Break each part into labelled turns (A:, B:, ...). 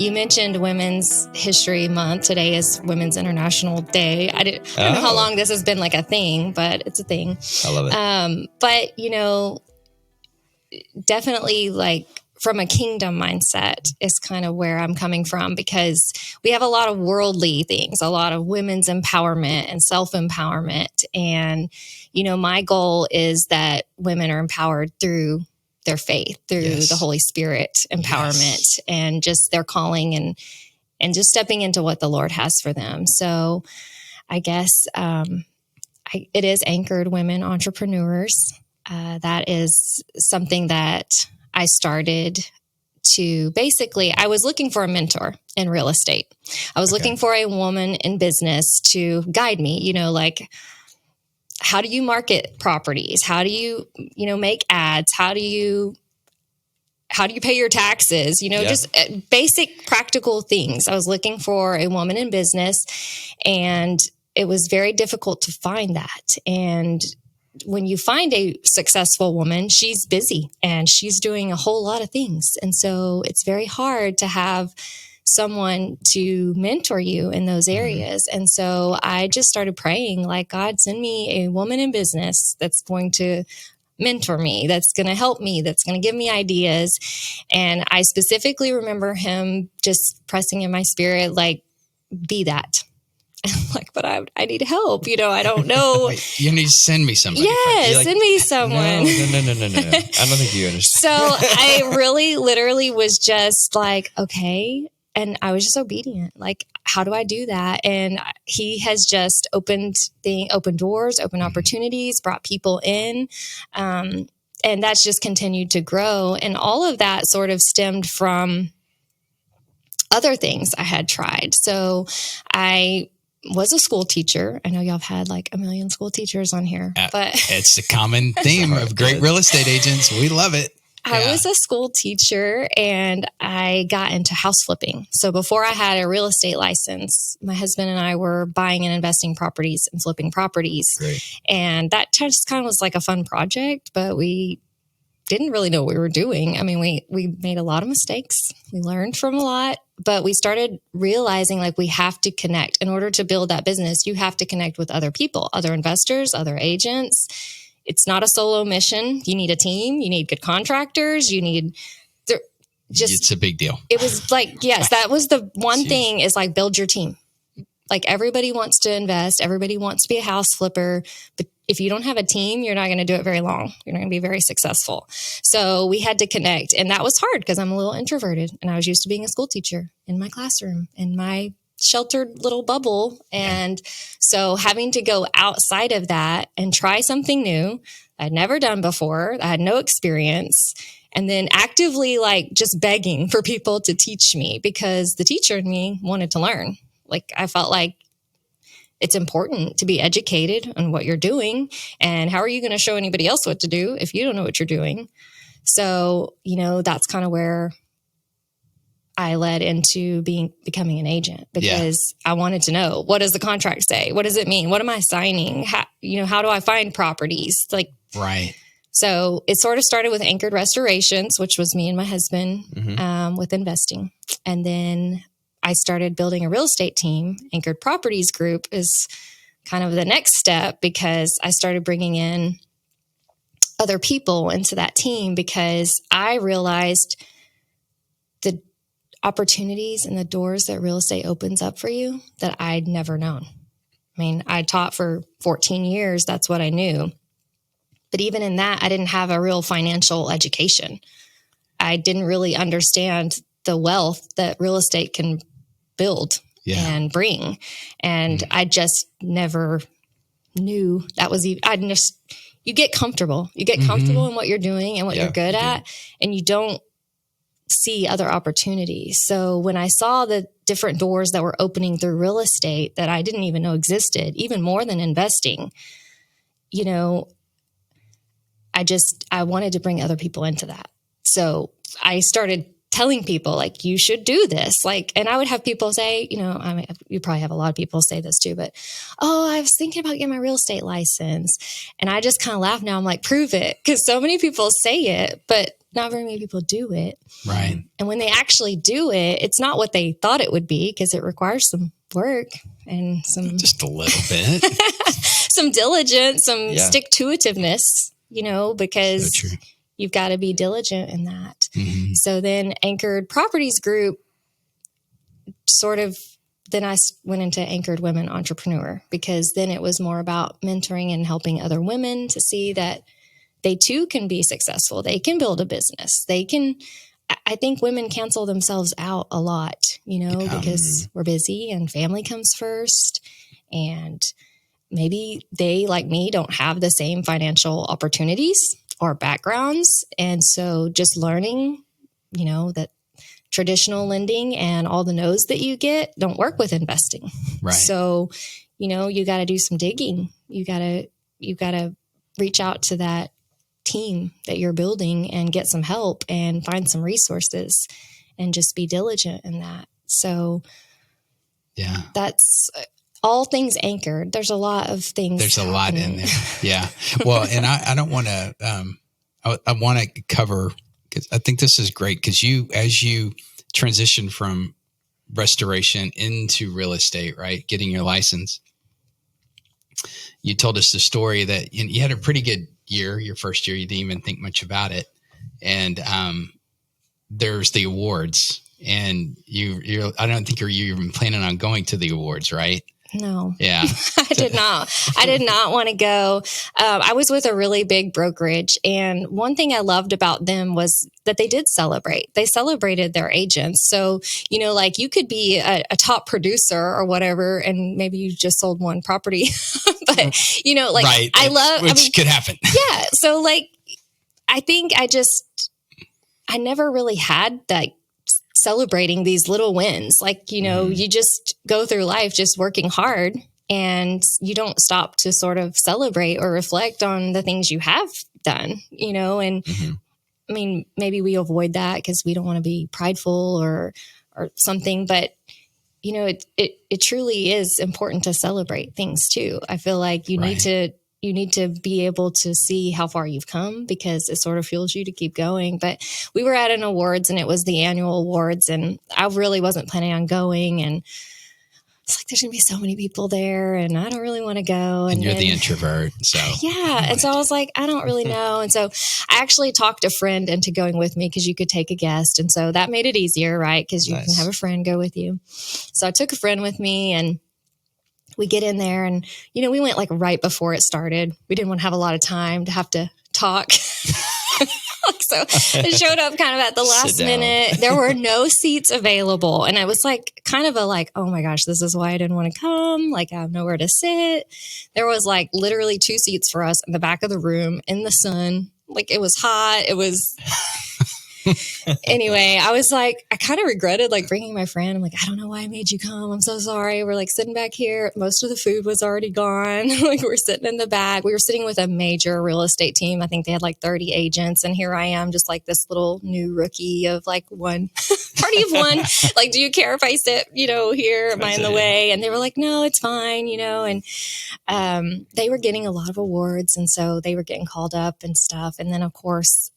A: You mentioned Women's History Month. Today is Women's International Day. I don't know how long this has been like a thing, but it's a thing.
B: I love it.
A: But, definitely like from a kingdom mindset is kind of where I'm coming from, because we have a lot of worldly things, a lot of women's empowerment and self-empowerment. And, my goal is that women are empowered through their faith, through the Holy Spirit empowerment and just their calling and just stepping into what the Lord has for them. So I guess it is Anchored Women Entrepreneurs. That is something that I started to I was looking for a mentor in real estate. I was looking for a woman in business to guide me, like, how do you market properties? How do you, make ads? How do you pay your taxes? Just basic practical things. I was looking for a woman in business, and it was very difficult to find that. And when you find a successful woman, she's busy and she's doing a whole lot of things. And so it's very hard to have someone to mentor you in those areas. And so I just started praying, like, God, send me a woman in business that's going to mentor me, that's going to help me, that's going to give me ideas. And I specifically remember him just pressing in my spirit, like, be that. I'm like, but I need help. I don't know.
B: Wait, you need to send me somebody.
A: Yes, send me someone.
B: No. I don't think you understand.
A: So I really literally was just like, okay. And I was just obedient. Like, how do I do that? And he has just opened doors, opened opportunities, brought people in. And that's just continued to grow. And all of that sort of stemmed from other things I had tried. So I was a school teacher. I know y'all have had like a million school teachers on here, but
B: it's a common theme of great real estate agents. We love it.
A: I was a school teacher and I got into house flipping. So before I had a real estate license, my husband and I were buying and investing properties and flipping properties.
B: Great.
A: And that just kind of was like a fun project, but we didn't really know what we were doing. I mean, we made a lot of mistakes. We learned from a lot, but we started realizing like we have to connect. In order to build that business, you have to connect with other people, other investors, other agents. It's not a solo mission. You need a team. You need good contractors.
B: It's a big deal.
A: It was like, yes, that was the one thing is like build your team. Like everybody wants to invest. Everybody wants to be a house flipper. But if you don't have a team, you're not going to do it very long. You're not going to be very successful. So we had to connect. And that was hard because I'm a little introverted and I was used to being a school teacher in my classroom, in my sheltered little bubble. And so having to go outside of that and try something new I'd never done before, I had no experience, and then actively like just begging for people to teach me because the teacher in me wanted to learn. Like I felt like it's important to be educated on what you're doing, and how are you going to show anybody else what to do if you don't know what you're doing? So, that's kind of where I led into becoming an agent because I wanted to know, what does the contract say? What does it mean? What am I signing? How do I find properties?
B: Right.
A: So it sort of started with Anchored Restorations, which was me and my husband with investing. And then I started building a real estate team. Anchored Properties Group is kind of the next step because I started bringing in other people into that team because I realized the opportunities and the doors that real estate opens up for you that I'd never known. I mean, I taught for 14 years. That's what I knew. But even in that, I didn't have a real financial education. I didn't really understand the wealth that real estate can build and bring. And I just never knew that was even, you get comfortable. You get comfortable in what you're doing and what you're good at, and you don't see other opportunities. So when I saw the different doors that were opening through real estate that I didn't even know existed, even more than investing, I wanted to bring other people into that. So I started telling people like, you should do this. And I would have people say, you probably have a lot of people say this too, but, I was thinking about getting my real estate license. And I just kind of laugh now. I'm like, prove it. Cause so many people say it, but not very many people do it.
B: Right.
A: And when they actually do it, it's not what they thought it would be, because it requires some work and some
B: just a little bit,
A: some diligence, some stick-to-itiveness, because
B: so
A: you've got to be diligent in that. Mm-hmm. So then Anchored Properties Group then I went into Anchored Women Entrepreneur, because then it was more about mentoring and helping other women to see that they too can be successful. They can build a business. I think women cancel themselves out a lot, because we're busy and family comes first, and maybe they, like me, don't have the same financial opportunities or backgrounds. And so just learning, that traditional lending and all the no's that you get don't work with investing.
B: Right.
A: So, you got to do some digging. You got to reach out to that team that you're building and get some help and find some resources and just be diligent in that. So that's all things Anchored. There's a lot of things.
B: There's a lot in there. Yeah. Well, and I don't want to, I want to cover, because I think this is great, because as you transition from restoration into real estate, right? Getting your license, you told us the story that you had a pretty good year. Your first year, you didn't even think much about it. And there's the awards, and I don't think you're even planning on going to the awards, right?
A: No.
B: Yeah.
A: I did not want to go. I was with a really big brokerage, and one thing I loved about them was that they did celebrate. They celebrated their agents. So, like you could be a top producer or whatever, and maybe you just sold one property, but
B: right. Which could happen.
A: Yeah. So I think I never really had that celebrating these little wins. You just go through life just working hard, and you don't stop to sort of celebrate or reflect on the things you have done, and I mean, maybe we avoid that because we don't want to be prideful or something, but it truly is important to celebrate things too. I feel like you need to be able to see how far you've come, because it sort of fuels you to keep going. But we were at an awards, and it was the annual awards, and I really wasn't planning on going. And it's like, there's going to be so many people there, and I don't really want to go.
B: And you're the introvert. So
A: yeah. And so I was like, I don't really know. And so I actually talked a friend into going with me, because you could take a guest. And so that made it easier, right? Because you can have a friend go with you. So I took a friend with me, and we get in there, and, we went right before it started. We didn't want to have a lot of time to have to talk. So it showed up kind of at the last minute. There were no seats available. And I was kind of oh my gosh, this is why I didn't want to come. I have nowhere to sit. There was literally 2 seats for us in the back of the room in the sun. It was hot. It was... Anyway, I was I kind of regretted bringing my friend. I'm I don't know why I made you come. I'm so sorry. We're sitting back here. Most of the food was already gone. We're sitting in the back. We were sitting with a major real estate team. I think they had 30 agents. And here I am, just this little new rookie of one party of one. Do you care if I sit, here? Am I in the way? And they were no, it's fine, and they were getting a lot of awards. And so they were getting called up and stuff. And then of course,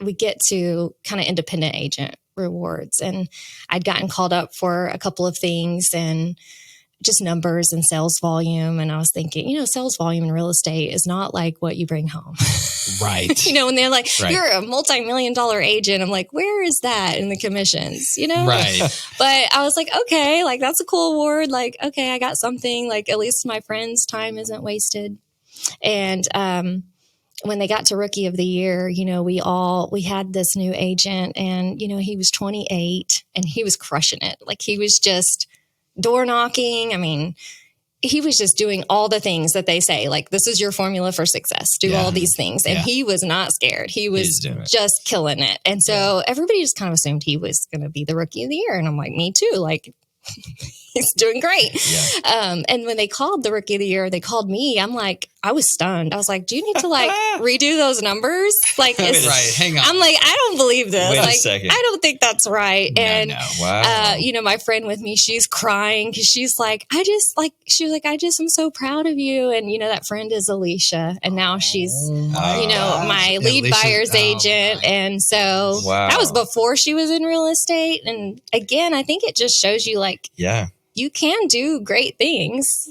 A: we get to kind of independent agent rewards, and I'd gotten called up for a couple of things and just numbers and sales volume. And I was thinking, sales volume in real estate is not what you bring home.
B: Right.
A: And they're you're a multi-million-dollar agent. I'm where is that in the commissions,
B: Right.
A: But I was okay, that's a cool award. Okay, I got something, at least my friend's time isn't wasted. And, when they got to Rookie of the Year, we had this new agent, and, he was 28 and he was crushing it. He was just door knocking. I mean, he was just doing all the things that they say, this is your formula for success, do all these things. And he was not scared. He was just killing it. And so everybody just kind of assumed he was going to be the Rookie of the Year. And I'm me too. he's doing great.
C: Yeah.
A: And when they called the rookie of the year, they called me. I'm like, I was stunned. I was like, do you need to like redo those numbers? Like,
B: Right. Hang on.
A: I'm like, I don't believe this.
C: Wait a
A: like,
C: second.
A: I don't think that's right. And,
C: Wow.
A: you know, my friend with me, she's crying because she's like, she was like, I just am so proud of you. And, you know, that friend is Alicia. And now she's, you know, my lead buyer's agent. And so that was before she was in real estate. And again, I think it just shows you like,
C: yeah,
A: you can do great things.